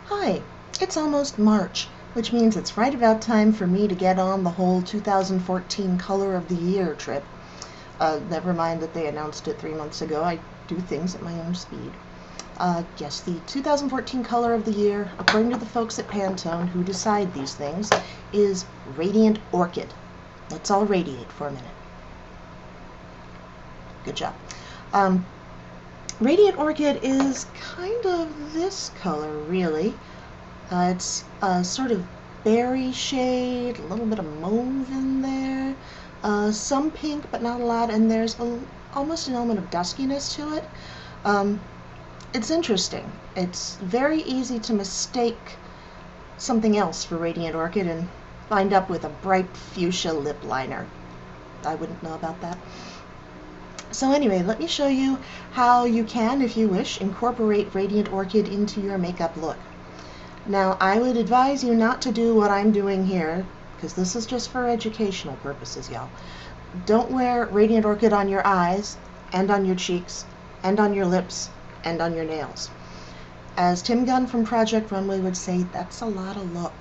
Hi, it's almost March, which means it's right about time for me to get on the whole 2014 Color of the Year trip. Never mind that they announced it 3 months ago. I do things at my own speed. Yes, the 2014 Color of the Year, according to the folks at Pantone who decide these things, is Radiant Orchid. Let's all radiate for a minute. Good job. Radiant Orchid is kind of this color, really. It's a sort of berry shade, a little bit of mauve in there, some pink, but not a lot, and there's almost an element of duskiness to it. It's interesting. It's very easy to mistake something else for Radiant Orchid and wind up with a bright fuchsia lip liner. I wouldn't know about that. So anyway, let me show you how you can, if you wish, incorporate Radiant Orchid into your makeup look. Now, I would advise you not to do what I'm doing here, because this is just for educational purposes, y'all. Don't wear Radiant Orchid on your eyes, and on your cheeks, and on your lips, and on your nails. As Tim Gunn from Project Runway would say, that's a lot of look.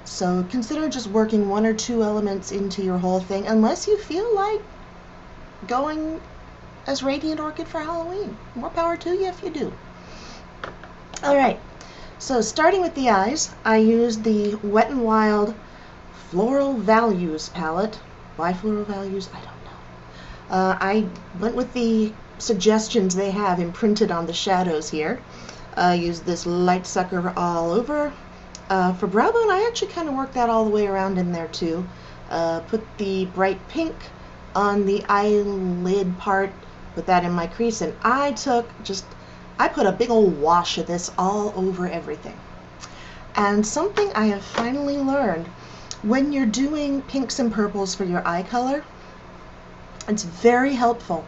So consider just working one or two elements into your whole thing, unless you feel like going as Radiant Orchid for Halloween. More power to you if you do. Alright, so starting with the eyes, I used the Wet n Wild Floral Values palette. Why Floral Values? I don't know. I went with the suggestions they have imprinted on the shadows here. I used this light sucker all over. For brow bone, I actually kind of worked that all the way around in there too. Put the bright pink on the eyelid part, put that in my crease, and I put a big old wash of this all over everything. And something I have finally learned, when you're doing pinks and purples for your eye color, it's very helpful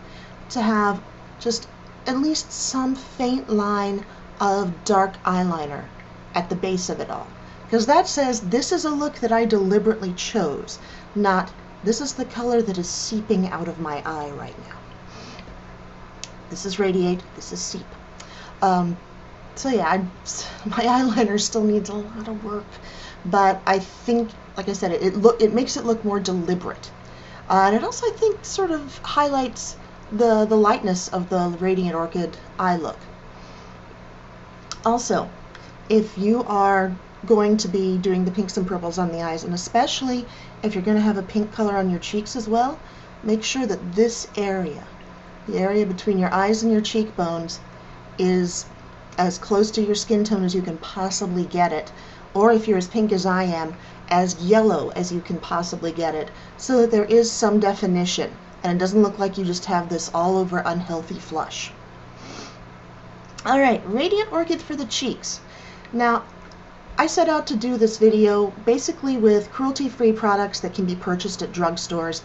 to have just at least some faint line of dark eyeliner at the base of it all. Because that says this is a look that I deliberately chose, not this is the color that is seeping out of my eye right now. This is radiate, this is seep. So yeah, my eyeliner still needs a lot of work, but I think, like I said, it makes it look more deliberate. And it also, I think, sort of highlights the lightness of the Radiant Orchid eye look. Also, if you are going to be doing the pinks and purples on the eyes, and especially if you're going to have a pink color on your cheeks as well, make sure that this area, the area between your eyes and your cheekbones, is as close to your skin tone as you can possibly get it, or if you're as pink as I am, as yellow as you can possibly get it, so that there is some definition and it doesn't look like you just have this all over unhealthy flush. Alright, Radiant Orchid for the cheeks. Now, I set out to do this video basically with cruelty-free products that can be purchased at drugstores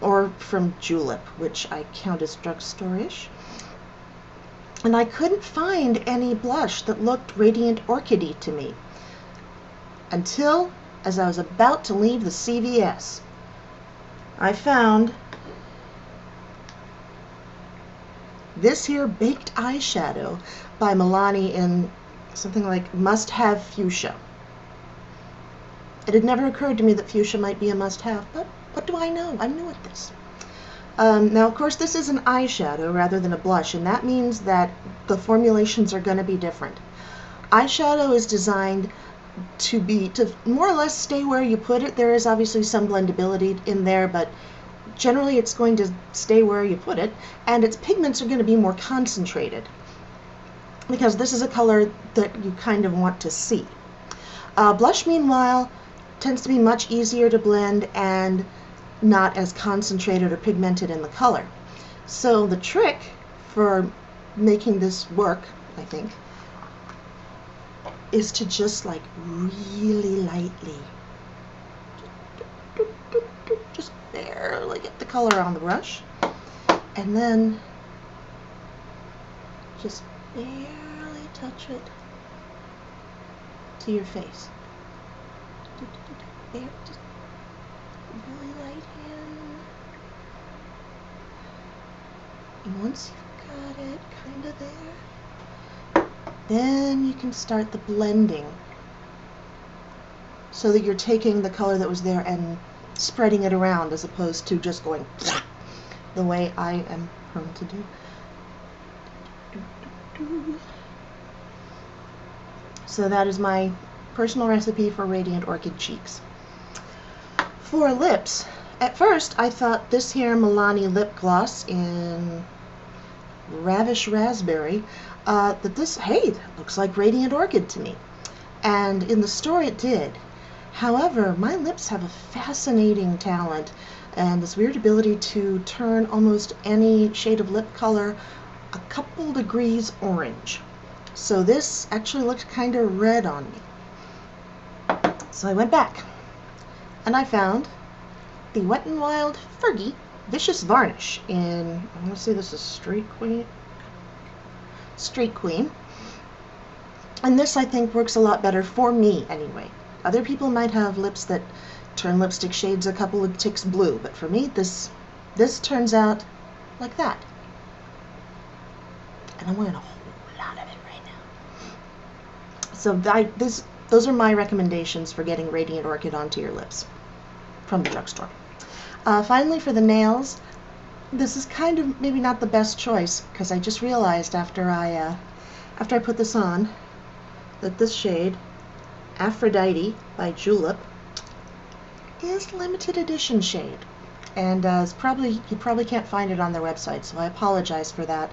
or from Julep, which I count as drugstore-ish. And I couldn't find any blush that looked Radiant Orchid-y to me until, as I was about to leave the CVS, I found this here baked eyeshadow by Milani in something like Must Have Fuchsia. It had never occurred to me that fuchsia might be a must-have, but what do I know? I'm new at this. Now, of course, this is an eyeshadow rather than a blush, and that means that the formulations are going to be different. Eyeshadow is designed to more or less stay where you put it. There is obviously some blendability in there, but generally it's going to stay where you put it, and its pigments are going to be more concentrated, because this is a color that you kind of want to see. Blush, meanwhile, tends to be much easier to blend and not as concentrated or pigmented in the color. So the trick for making this work, I think, is to just like really lightly, just barely get the color on the brush, and then just barely touch it to your face. Just really light hand. And once you've got it kind of there, Then you can start the blending so that you're taking the color that was there and spreading it around as opposed to just going the way I am prone to do. So that is my personal recipe for Radiant Orchid cheeks. For lips, at first I thought this here Milani lip gloss in Ravish Raspberry, that this, hey, that looks like Radiant Orchid to me. And in the store it did. However, my lips have a fascinating talent and this weird ability to turn almost any shade of lip color a couple degrees orange. So this actually looked kind of red on me. So I went back and I found the Wet n Wild Fergie Vicious Varnish in, I want to say this is Street Queen. And this, I think, works a lot better for me anyway. Other people might have lips that turn lipstick shades a couple of ticks blue, but for me, this turns out like that. And I'm wearing a whole lot of it right now. So those are my recommendations for getting Radiant Orchid onto your lips from the drugstore. Finally, for the nails, this is kind of maybe not the best choice because I just realized after I put this on that this shade, Aphrodite by Julep, is limited edition shade, and you probably can't find it on their website, so I apologize for that.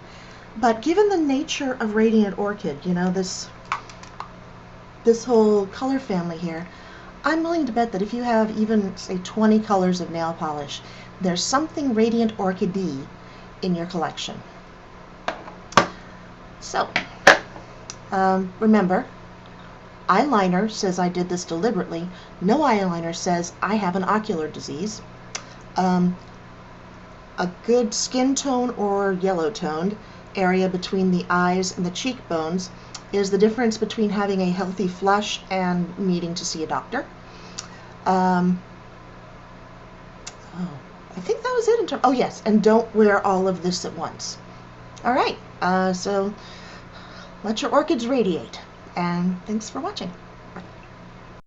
But given the nature of Radiant Orchid, you know, this whole color family here, I'm willing to bet that if you have even, say, 20 colors of nail polish, there's something Radiant Orchid-y in your collection. So, remember, eyeliner says I did this deliberately. No eyeliner says I have an ocular disease. A good skin tone or yellow-toned area between the eyes and the cheekbones is the difference between having a healthy flush and needing to see a doctor. I think that was it in terms. Oh yes, and don't wear all of this at once. All right, so let your orchids radiate, and thanks for watching.